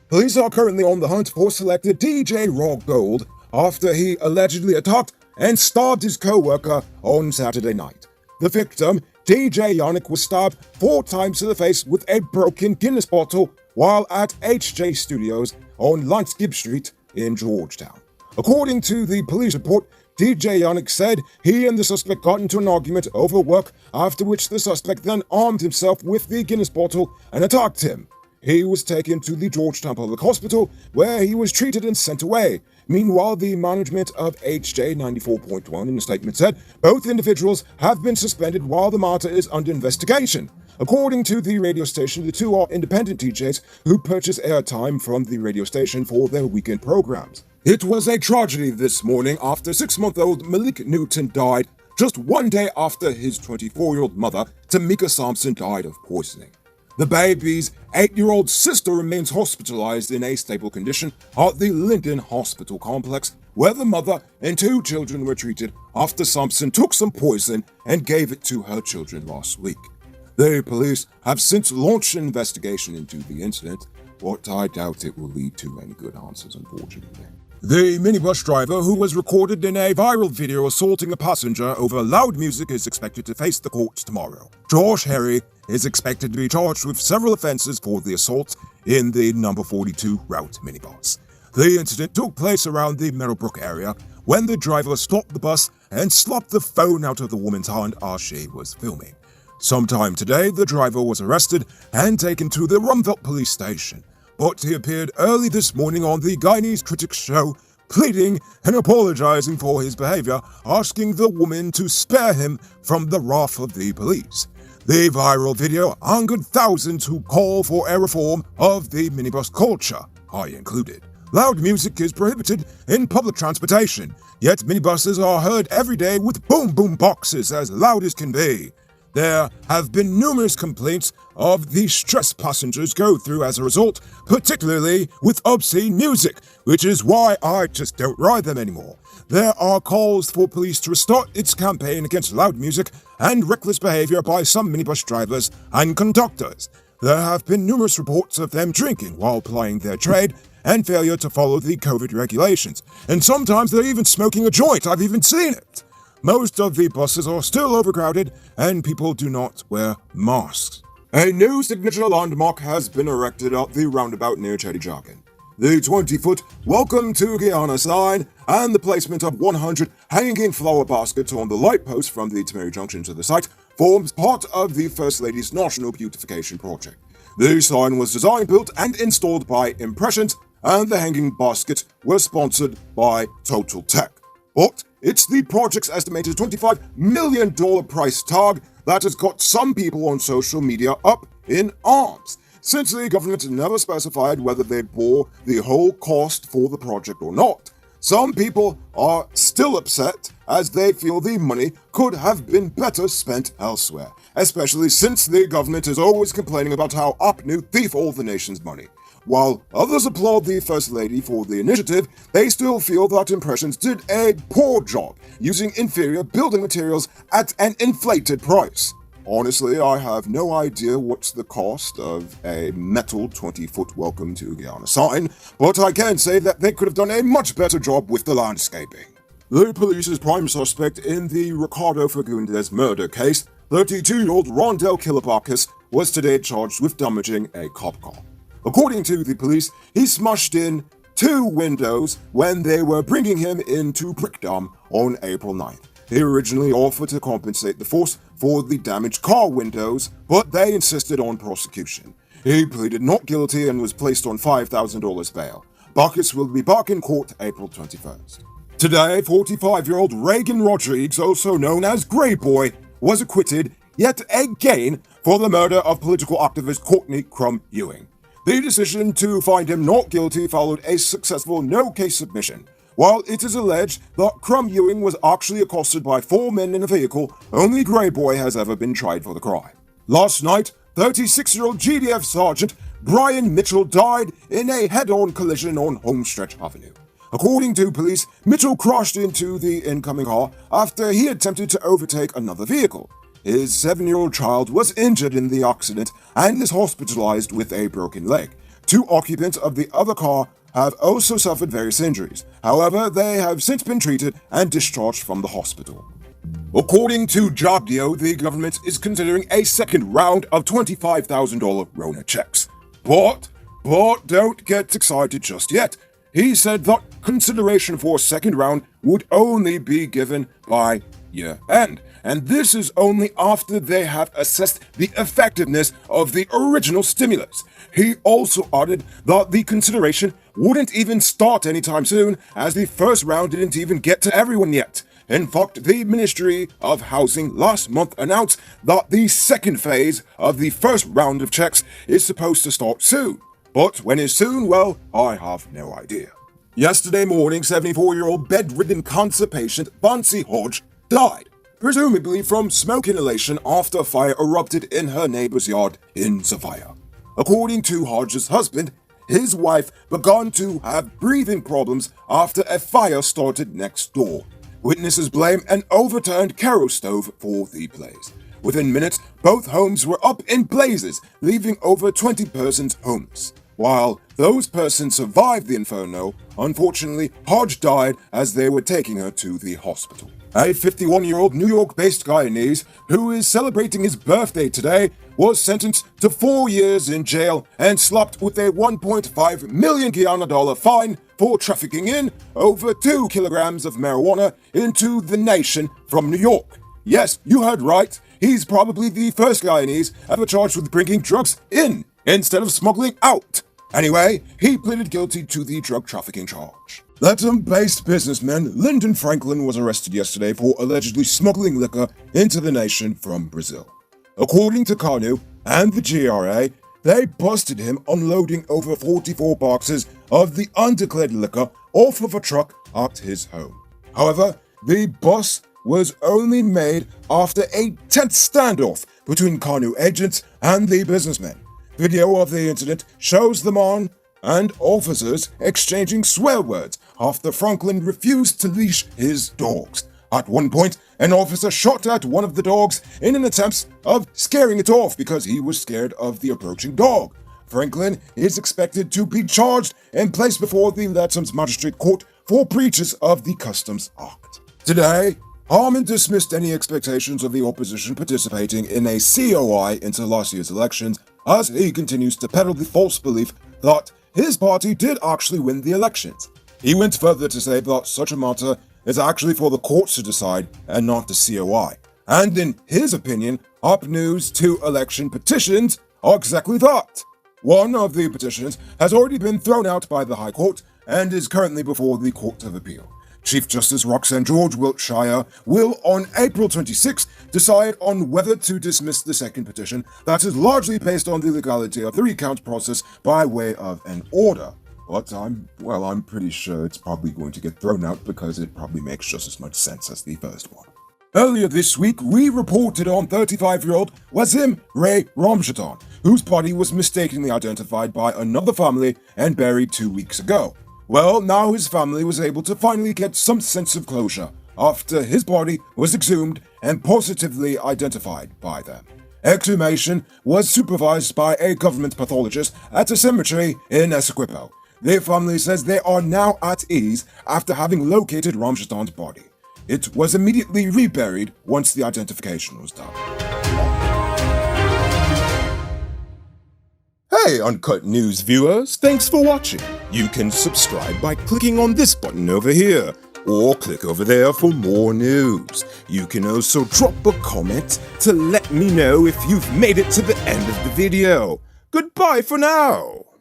Police are currently on the hunt for selected DJ Raw Gold after he allegedly attacked and stabbed his co-worker on Saturday night. The victim, DJ Yannick, was stabbed 4 times to the face with a broken Guinness bottle while at HJ Studios on Lightskip Street in Georgetown. According to the police report, DJ Yannick said he and the suspect got into an argument over work, after which the suspect then armed himself with the Guinness bottle and attacked him. He was taken to the Georgetown Public Hospital, where he was treated and sent away. Meanwhile, the management of HJ 94.1 in a statement said both individuals have been suspended while the matter is under investigation. According to the radio station, the two are independent DJs who purchase airtime from the radio station for their weekend programs. It was a tragedy this morning after 6-month-old Malik Newton died just 1 day after his 24-year-old mother, Tamika Sampson, died of poisoning. The baby's 8-year-old sister remains hospitalized in a stable condition at the Lyndon Hospital complex, where the mother and 2 children were treated after Sampson took some poison and gave it to her children last week. The police have since launched an investigation into the incident, but I doubt it will lead to any good answers, unfortunately. The minibus driver, who was recorded in a viral video assaulting a passenger over loud music, is expected to face the courts tomorrow. Josh Harry is expected to be charged with several offenses for the assault in the number 42 route minibus. The incident took place around the Meadowbrook area when the driver stopped the bus and slapped the phone out of the woman's hand as she was filming. Sometime today, the driver was arrested and taken to the Rumvelt police station, but he appeared early this morning on the Guyanese Critics show, pleading and apologizing for his behavior, asking the woman to spare him from the wrath of the police. The viral video angered thousands who call for a reform of the minibus culture, I included. Loud music is prohibited in public transportation, yet minibuses are heard every day with boom boom boxes as loud as can be. There have been numerous complaints of the stress passengers go through as a result, particularly with obscene music, which is why I just don't ride them anymore. There are calls for police to restart its campaign against loud music and reckless behavior by some minibus drivers and conductors. There have been numerous reports of them drinking while plying their trade and failure to follow the COVID regulations. And sometimes they're even smoking a joint. I've even seen it. Most of the buses are still overcrowded and people do not wear masks. A new signature landmark has been erected at the roundabout near Chedijagan. The 20-foot Welcome to Guyana sign and the placement of 100 hanging flower baskets on the light post from the Tamari Junction to the site forms part of the First Lady's National Beautification Project. The sign was designed, built and installed by Impressions, and the hanging baskets were sponsored by Total Tech. But it's the project's estimated $25 million price tag that has got some people on social media up in arms, since the government never specified whether they bore the whole cost for the project or not. Some people are still upset as they feel the money could have been better spent elsewhere, especially since the government is always complaining about how Apnu thief all the nation's money. While others applaud the First Lady for the initiative, they still feel that Impressions did a poor job using inferior building materials at an inflated price. Honestly, I have no idea what's the cost of a metal 20-foot Welcome to Guyana sign, but I can say that they could have done a much better job with the landscaping. The police's prime suspect in the Ricardo Fagundes murder case, 32-year-old Rondell Kilabakis, was today charged with damaging a cop car. According to the police, he smashed in 2 windows when they were bringing him into Brickdam on April 9th. He originally offered to compensate the force for the damaged car windows, but they insisted on prosecution. He pleaded not guilty and was placed on $5,000 bail. Bacchus will be back in court April 21st. Today, 45-year-old Reagan Rodriguez, also known as Grey Boy, was acquitted yet again for the murder of political activist Courtney Crumb Ewing. The decision to find him not guilty followed a successful no-case submission. While it is alleged that Crumb Ewing was actually accosted by 4 men in a vehicle, only Grey Boy has ever been tried for the crime. Last night, 36-year-old GDF Sgt Brian Mitchell died in a head-on collision on Homestretch Avenue. According to police, Mitchell crashed into the incoming car after he attempted to overtake another vehicle. His 7-year-old child was injured in the accident and is hospitalized with a broken leg. 2 occupants of the other car have also suffered various injuries. However, they have since been treated and discharged from the hospital. According to Jagdio, the government is considering a second round of $25,000 Rona checks. But don't get excited just yet. He said that consideration for a second round would only be given by year end, and this is only after they have assessed the effectiveness of the original stimulus. He also added that the consideration wouldn't even start anytime soon, as the first round didn't even get to everyone yet. In fact, the Ministry of Housing last month announced that the second phase of the first round of checks is supposed to start soon. But when is soon? Well, I have no idea. Yesterday morning, 74-year-old bedridden cancer patient Vancy Hodge died, presumably from smoke inhalation after a fire erupted in her neighbor's yard in Sofia. According to Hodge's husband, his wife began to have breathing problems after a fire started next door. Witnesses blame an overturned Karo stove for the blaze. Within minutes, both homes were up in blazes, leaving over 20 persons homeless. While those persons survived the inferno, unfortunately, Hodge died as they were taking her to the hospital. A 51-year-old New York-based Guyanese, who is celebrating his birthday today, was sentenced to 4 years in jail and slapped with a $1.5 million Guyana fine for trafficking in over 2 kilograms of marijuana into the nation from New York. Yes, you heard right. He's probably the first Guyanese ever charged with bringing drugs in instead of smuggling out. Anyway, he pleaded guilty to the drug trafficking charge. Latin-based businessman Lyndon Franklin was arrested yesterday for allegedly smuggling liquor into the nation from Brazil. According to Kanu and the GRA, they busted him unloading over 44 boxes of the undeclared liquor off of a truck at his home. However, the bust was only made after a tense standoff between Kanu agents and the businessmen. Video of the incident shows the man and officers exchanging swear words after Franklin refused to leash his dogs. At one point, an officer shot at one of the dogs in an attempt of scaring it off because he was scared of the approaching dog. Franklin is expected to be charged and placed before the Latham's Magistrate Court for breaches of the Customs Act. Today, Harman dismissed any expectations of the opposition participating in a COI into last year's elections, as he continues to peddle the false belief that his party did actually win the elections. He went further to say that such a matter is actually for the courts to decide and not the COI. And in his opinion, Up News 2 election petitions are exactly that. One of the petitions has already been thrown out by the High Court and is currently before the Court of Appeal. Chief Justice Roxanne George Wiltshire will, on April 26, decide on whether to dismiss the second petition that is largely based on the legality of the recount process by way of an order. But I'm pretty sure it's probably going to get thrown out because it probably makes just as much sense as the first one. Earlier this week, we reported on 35-year-old Wazim Ray Ramzan, whose body was mistakenly identified by another family and buried 2 weeks ago. Well, now his family was able to finally get some sense of closure after his body was exhumed and positively identified by them. Exhumation was supervised by a government pathologist at a cemetery in Essequibo. Their family says they are now at ease after having located Ramzan's body. It was immediately reburied once the identification was done. Hey UNCUT News viewers, thanks for watching. You can subscribe by clicking on this button over here, or click over there for more news. You can also drop a comment to let me know if you've made it to the end of the video. Goodbye for now.